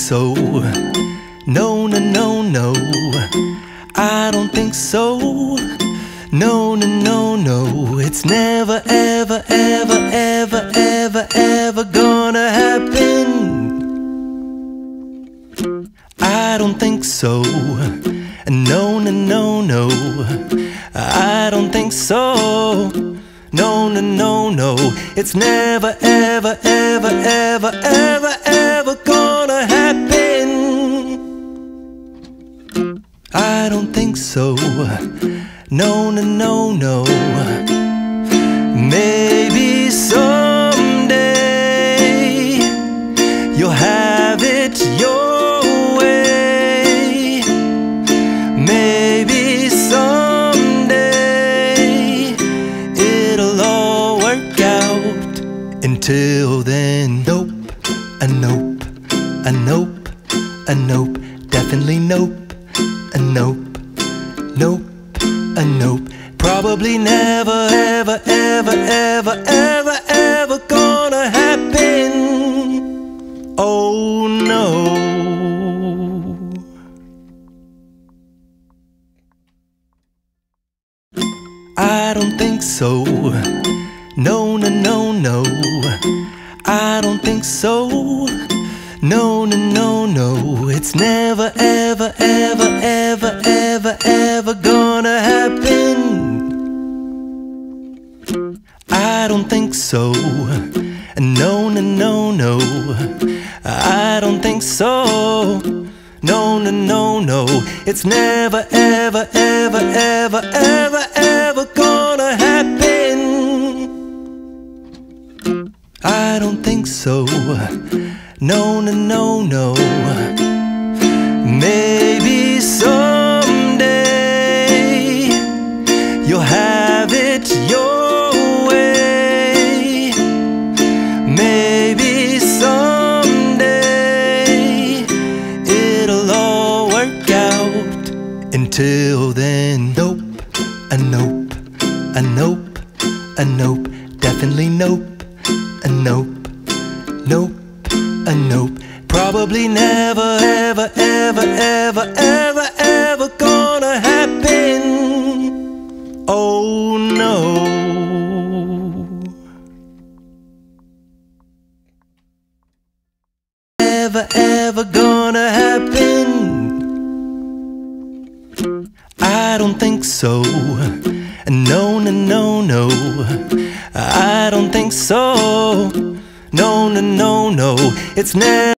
so. No, no, no, no, I don't think so. No, no, no, no, it's never, ever, ever, ever, ever, ever gonna happen. I don't think so. No, no, no, no, I don't think so. No, no, no, no, it's never, ever, ever, ever, ever, ever gonna happen. I don't think so. No, no, no, no. Maybe someday you'll have it your way. Maybe someday it'll all work out. Until then, nope, a nope, a nope, a nope, definitely nope, a nope, nope, a nope. Probably never, ever, ever, ever, ever, ever gonna happen. Oh no. I don't think so. No, no, no, no, I don't think so. No, no, no, no, it's never, ever, ever, ever, ever, ever gonna happen. I don't think so. No, no, no, no, I don't think so. No, no, no, no, it's never, ever, ever, ever, ever, ever gonna happen. I don't think so. No, no, no, no. Maybe someday you'll have it your way. Maybe someday it'll all work out. Until then, nope, a nope, a nope, a nope, definitely nope, a nope, nope, a nope. Probably never, ever, ever, ever, ever, ever gonna happen. Oh no. Ever, ever gonna happen. I don't think so. No, no, no, no, I don't think so. No, no, no, no, it's never.